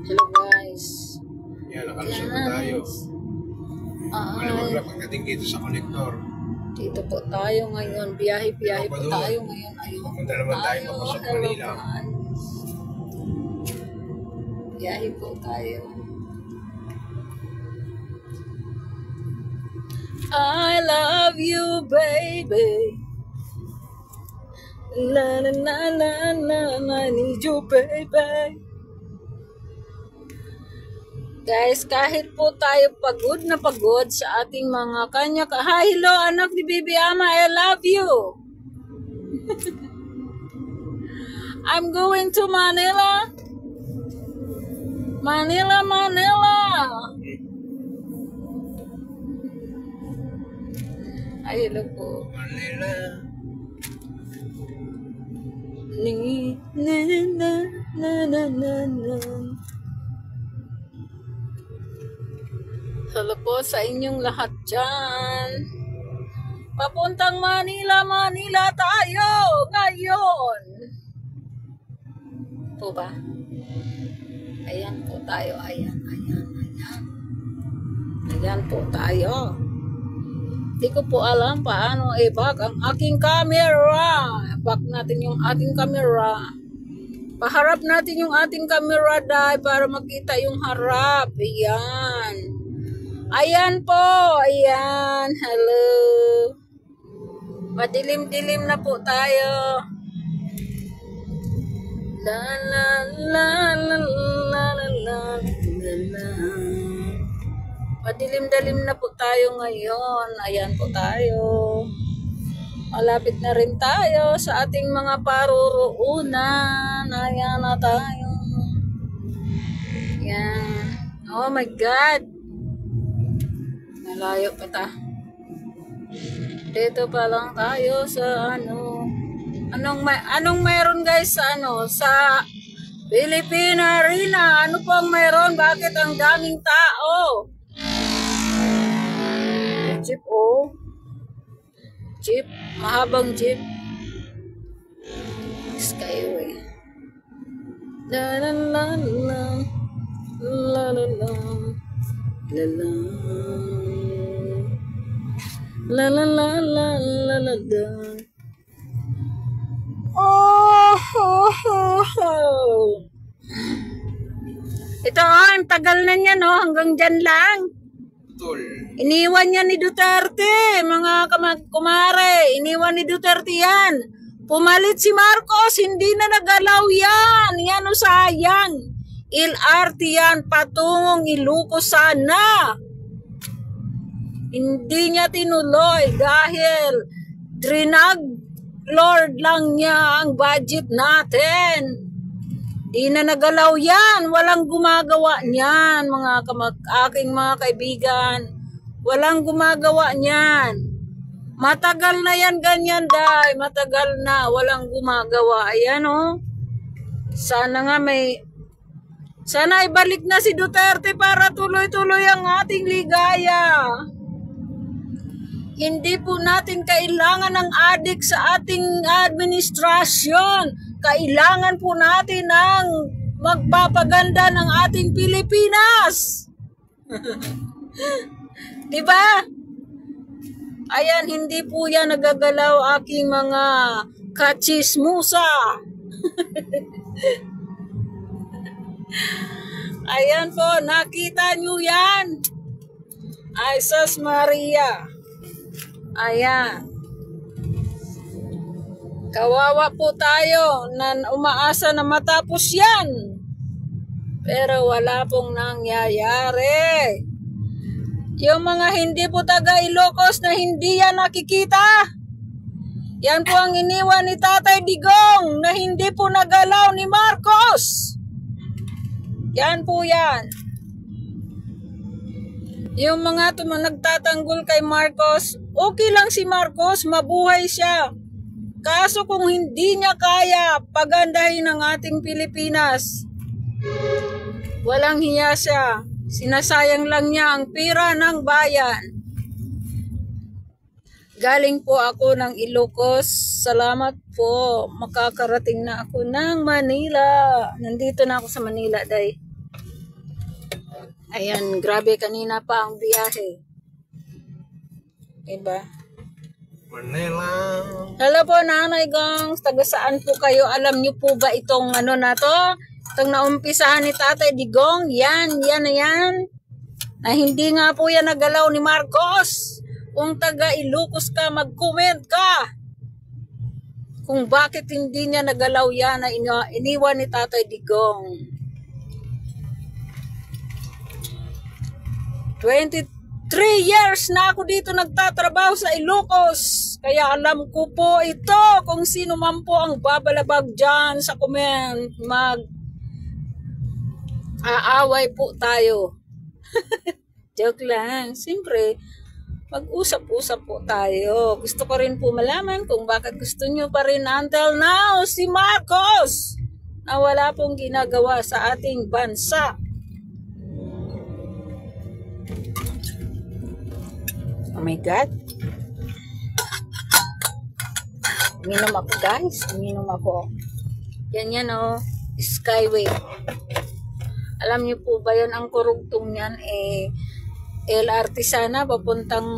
Hello guys. Yan, nakalusot na tayo. Malamang pagdating dito sa konektor. Dito po tayo ngayon. Biyahe po tayo ngayon. Ayun. Pupunta naman tayo papasok Manila. Biyahe po tayo. I love you, baby. La la la la la, I need you, baby. Guys, kahit po tayo pagod na pagod sa ating mga kanya. Hi, hello, anak ni Bibi Ama, I love you. I'm going to Manila. Manila. Ay, hello po. Manila. Hello po sa inyong lahat dyan. Papuntang Manila tayo ngayon. Po ba? Ayan po tayo. Ayan po tayo. Hindi ko po alam paano i-back ang aking camera. Back natin yung ating camera. Paharap natin yung ating camera dahil para makita yung harap. Ayan. Ayan po. Ayan. Hello. Madilim-dilim na po tayo. La la la la la la la la. Madilim-dilim na po tayo ngayon. Ayan po tayo. Malapit na rin tayo sa ating mga paruroonan. Ayan na tayo. Ayan. Oh my God. Malayo pa ta. Dito pa lang tayo sa ano. Anong mayroon guys sa sa Philippine Arena? Ano pang mayroon? Bakit ang daming tao? Jeep oh. Jeep, mahabang jeep. Skyway. La la la la. La la la. La la. La la la la la la la. Oh, oh, oh, oh. Ito ang tagal na niya no, hanggang dyan lang. Iniwan niya ni Duterte, mga kumare. Iniwan ni Duterte yan. Pumalit si Marcos, hindi na nagalaw yan. Yan o sayang. LRT yan, patungong Ilocos sana. Hindi niya tinuloy dahil drinag Lord lang niya ang budget natin. Di na nagalaw yan. Walang gumagawa niyan, aking mga kaibigan. Walang gumagawa niyan. Matagal na yan ganyan, day. Matagal na. Walang gumagawa. Ayan, oh. Sana ibalik na si Duterte para tuloy-tuloy ang ating ligaya. Hindi po natin kailangan ng adik sa ating administrasyon. Kailangan po natin ng magpapaganda ng ating Pilipinas. Diba? Ayan, hindi po yan nagagalaw aking mga kachismusa. Ayan po, nakita nyo yan. Ay, Sus Maria. Ayan. Kawawa po tayo na umaasa na matapos yan. Pero wala pong nangyayari. Yung mga hindi po taga Ilocos na hindi yan nakikita. Yan po ang iniwan ni Tatay Digong na hindi po nagalaw ni Marcos. Yan po yan. Yung mga nagtatanggol kay Marcos, okay lang si Marcos, mabuhay siya. Kaso kung hindi niya kaya pagandahin ang ating Pilipinas, walang hiya siya. Sinasayang lang niya ang pira ng bayan. Galing po ako ng Ilocos. Salamat po. Makakarating na ako ng Manila. Nandito na ako sa Manila, day. Ayan, grabe kanina pa ang biyahe. Diba? Manila. Hello po, Nanay Gongs. Taga saan po kayo? Alam niyo po ba itong ano na to? Itong naumpisahan ni Tatay Digong? Yan. Na hindi nga po yan nagalaw ni Marcos. Kung taga Ilocos ka, mag-comment ka. Kung bakit hindi niya nagalaw yan na iniwan ni Tatay Digong. 23 years na ako dito nagtatrabaho sa Ilocos. Kaya alam ko po ito kung sino man po ang babalabag dyan sa comment. Aaway po tayo. Joke lang. Siyempre, mag-usap-usap po tayo. Gusto ko rin po malaman kung bakit gusto nyo pa rin until now si Marcos na wala pong ginagawa sa ating bansa. Oh my God. Uminom ako guys. Uminom ako. Yan oh. Skyway. Alam niyo po ba yan ang kurugtong yan LRT sana papuntang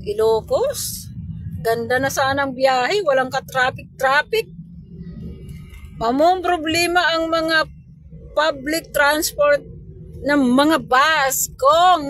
Ilocos. Ganda na sana ang biyahe. Walang ka-traffic. Mamong problema ang mga public transport ng mga bus kung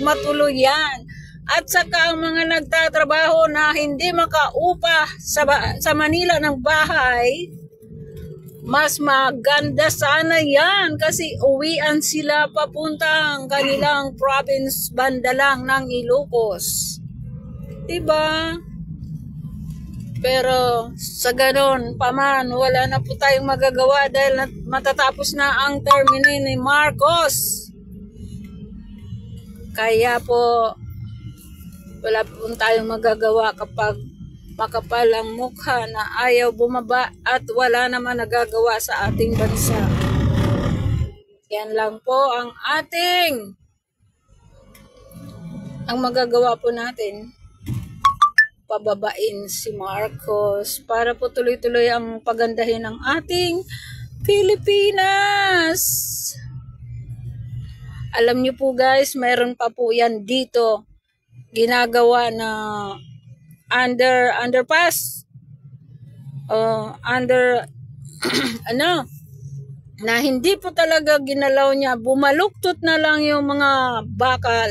matuloy yan. At saka ang mga nagtatrabaho na hindi makaupa sa Manila ng bahay, mas maganda sana yan kasi uwian sila papuntang kanilang province banda lang ng Ilocos. Diba? Pero sa ganon paman, wala na po tayong magagawa dahil matatapos na ang termine ni Marcos. Kaya po, wala po tayong magagawa kapag makapal ang mukha na ayaw bumaba at wala naman nagagawa sa ating bansa. Yan lang po ang magagawa po natin. Pababain si Marcos para po tuloy-tuloy ang pagandahin ng ating Pilipinas. Alam niyo po guys, mayroon pa po yan dito ginagawa na underpass na hindi po talaga ginalaw niya, bumaluktot na lang yung mga bakal,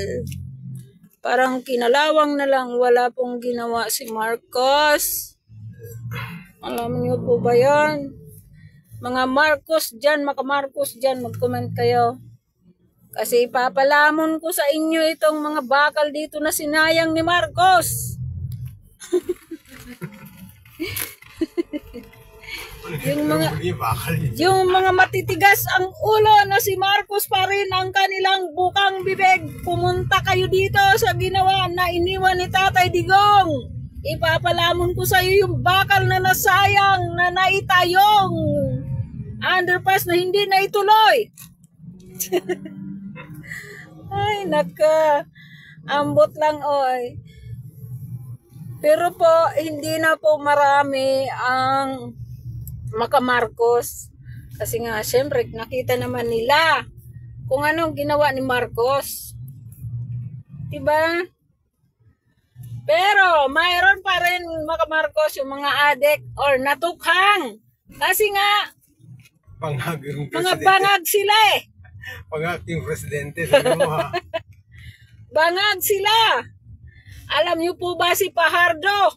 parang kinalawang na lang, wala pong ginawa si Marcos. Alam niyo po ba yan? Mga Marcos dyan, maka-Marcos dyan, mag-comment kayo. Kasi ipapalamon ko sa inyo itong mga bakal dito na sinayang ni Marcos. yung mga matitigas ang ulo na si Marcos pa rin ang kanilang bukang bibig. Pumunta kayo dito sa ginawa na iniwan ni Tatay Digong. Ipapalamon ko sa iyo yung bakal na nasayang na naitayong underpass na hindi na ituloy. Ay, naka. Ambot lang, oy. Pero po, hindi na po marami ang maka-Marcos. Kasi nga, syempre, nakita naman nila kung anong ginawa ni Marcos. Diba? Pero, mayroon pa rin maka-Marcos yung mga adik or natukhang. Kasi nga, mga bangag sila eh. Pang-acting presidente, sabi mo ha. Bangag sila. Alam niyo po ba si Fajardo?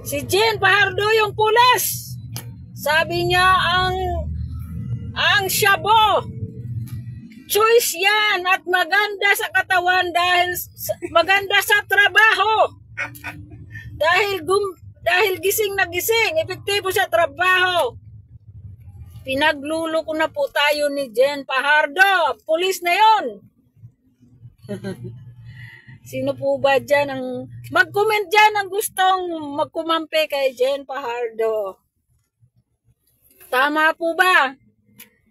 Si Jen Fajardo yung pulis. Sabi niya ang shabo. Choice yan at maganda sa katawan dahil maganda sa trabaho. Dahil gising na gising, epektibo sa trabaho. Pinaglulo ko na po tayo ni Jen Fajardo. Pulis na yon. Sino po ba dyan ang mag-comment dyan ang gustong magkumampi kay Jen Fajardo? Tama po ba?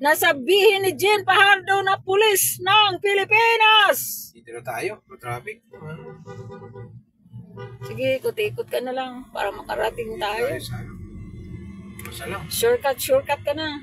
Nasabihin ni Jen Fajardo na pulis ng Pilipinas. Dito na tayo, traffic. Sige, ikot-ikot ka na lang para makarating tayo. Shortcut ka na.